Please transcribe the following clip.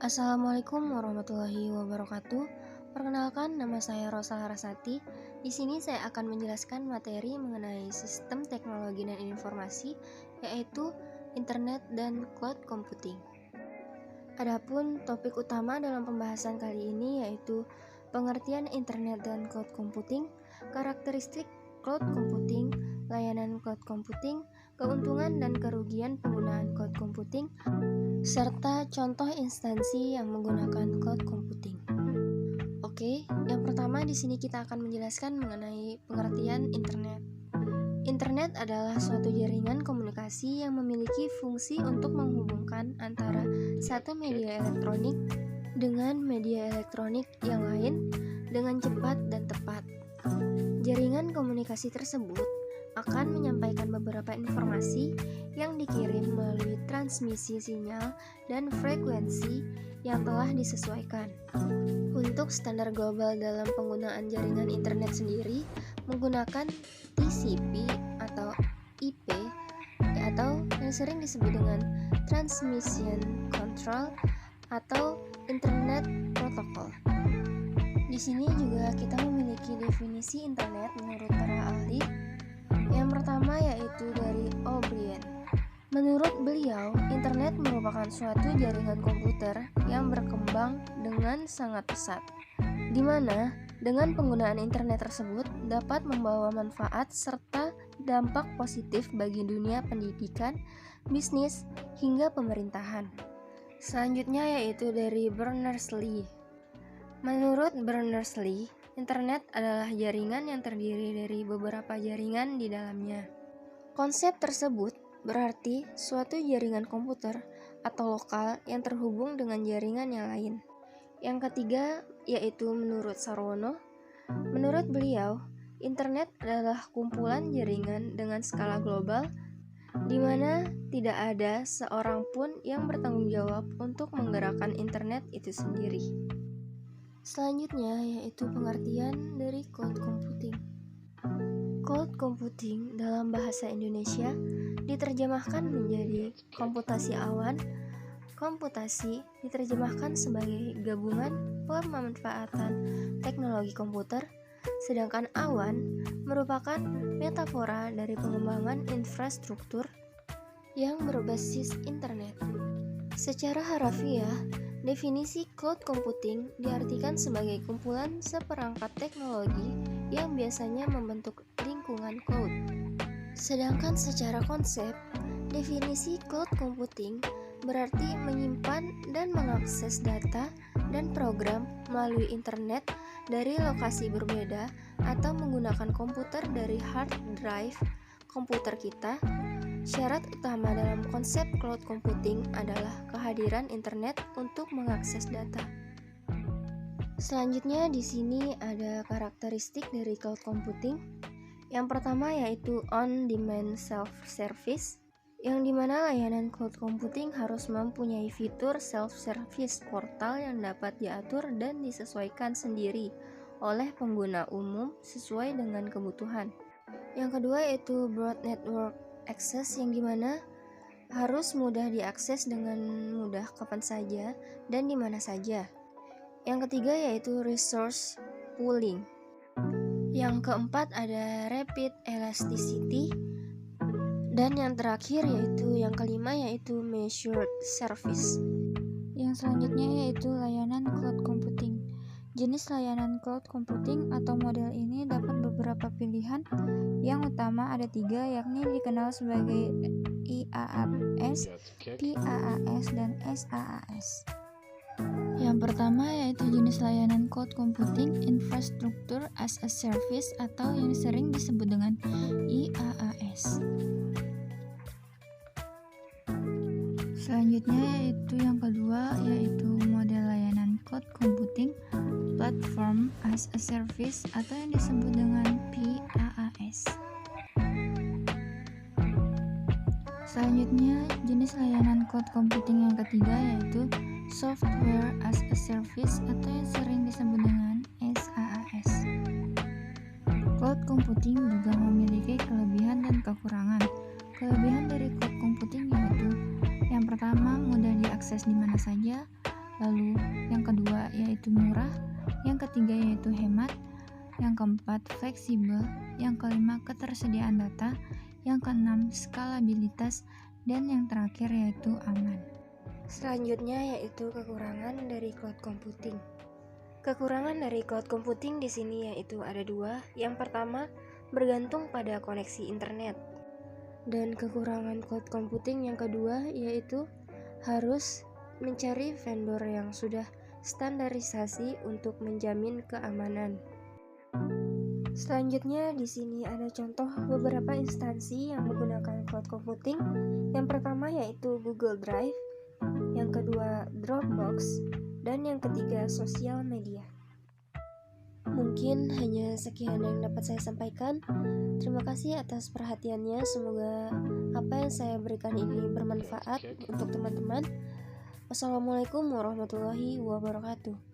Assalamualaikum warahmatullahi wabarakatuh. Perkenalkan, nama saya Rosa Larasati. Di sini saya akan menjelaskan materi mengenai sistem teknologi dan informasi, yaitu internet dan cloud computing. Adapun topik utama dalam pembahasan kali ini yaitu pengertian internet dan cloud computing, karakteristik cloud computing, layanan cloud computing, keuntungan dan kerugian penggunaan cloud computing, serta contoh instansi yang menggunakan cloud computing. Oke, yang pertama di sini kita akan menjelaskan mengenai pengertian internet. Internet adalah suatu jaringan komunikasi yang memiliki fungsi untuk menghubungkan antara satu media elektronik dengan media elektronik yang lain dengan cepat dan tepat. Jaringan komunikasi tersebut akan menyampaikan beberapa informasi yang dikirim melalui transmisi sinyal dan frekuensi yang telah disesuaikan. Untuk standar global dalam penggunaan jaringan internet sendiri menggunakan TCP atau IP atau yang sering disebut dengan Transmission Control atau Internet Protocol. Di sini juga kita memiliki definisi internet menurut para ahli. Yang pertama yaitu dari O'Brien. Menurut beliau, internet merupakan suatu jaringan komputer yang berkembang dengan sangat pesat, di mana dengan penggunaan internet tersebut dapat membawa manfaat serta dampak positif bagi dunia pendidikan, bisnis, hingga pemerintahan. Selanjutnya yaitu dari Berners-Lee. Menurut Berners-Lee, internet adalah jaringan yang terdiri dari beberapa jaringan di dalamnya. Konsep tersebut berarti suatu jaringan komputer atau lokal yang terhubung dengan jaringan yang lain. Yang ketiga yaitu menurut Sarwono. Menurut beliau, internet adalah kumpulan jaringan dengan skala global di mana tidak ada seorang pun yang bertanggung jawab untuk menggerakkan internet itu sendiri. Selanjutnya yaitu pengertian dari cloud computing. Cloud computing dalam bahasa Indonesia diterjemahkan menjadi komputasi awan. Komputasi diterjemahkan sebagai gabungan pemanfaatan teknologi komputer, sedangkan awan merupakan metafora dari pengembangan infrastruktur yang berbasis internet. Secara harafiah, definisi cloud computing diartikan sebagai kumpulan seperangkat teknologi yang biasanya membentuk lingkungan cloud. Sedangkan secara konsep, definisi cloud computing berarti menyimpan dan mengakses data dan program melalui internet dari lokasi berbeda atau menggunakan komputer dari hard drive komputer kita. Syarat utama dalam konsep cloud computing adalah kehadiran internet untuk mengakses data. Selanjutnya di sini ada karakteristik dari cloud computing. Yang pertama yaitu on-demand self-service, yang dimana layanan cloud computing harus mempunyai fitur self-service portal yang dapat diatur dan disesuaikan sendiri oleh pengguna umum sesuai dengan kebutuhan. Yang kedua yaitu broad network access, yang dimana harus mudah diakses dengan mudah kapan saja dan di mana saja. Yang ketiga yaitu resource pooling. Yang keempat ada rapid elasticity. Dan yang terakhir yaitu yang kelima yaitu measured service. Yang selanjutnya yaitu layanan cloud computing. Jenis layanan cloud computing atau model ini dapat beberapa pilihan. Yang utama ada 3, yakni dikenal sebagai IaaS, PaaS, dan SaaS. Yang pertama yaitu jenis layanan cloud computing infrastructure as a service atau yang sering disebut dengan IaaS. Selanjutnya yaitu yang kedua yaitu model layanan cloud computing platform as a service atau yang disebut dengan PaaS. Selanjutnya jenis layanan cloud computing yang ketiga yaitu software as a service atau yang sering disebut dengan SaaS. Cloud computing juga memiliki kelebihan dan kekurangan. Kelebihan dari cloud computing yaitu yang pertama mudah diakses di mana saja, Lalu yang kedua yaitu murah, yang ketiga yaitu hemat, yang keempat fleksibel, yang kelima ketersediaan data, yang keenam skalabilitas, dan yang terakhir yaitu aman. Selanjutnya yaitu kekurangan dari cloud computing. Kekurangan dari cloud computing di sini yaitu ada dua. Yang pertama, bergantung pada koneksi internet. Dan kekurangan cloud computing yang kedua yaitu harus mencari vendor yang sudah standarisasi untuk menjamin keamanan. Selanjutnya di sini ada contoh beberapa instansi yang menggunakan cloud computing. Yang pertama yaitu Google Drive, yang kedua Dropbox, dan yang ketiga sosial media. Mungkin hanya sekian yang dapat saya sampaikan. Terima kasih atas perhatiannya. Semoga apa yang saya berikan ini bermanfaat untuk teman-teman. Wassalamualaikum warahmatullahi wabarakatuh.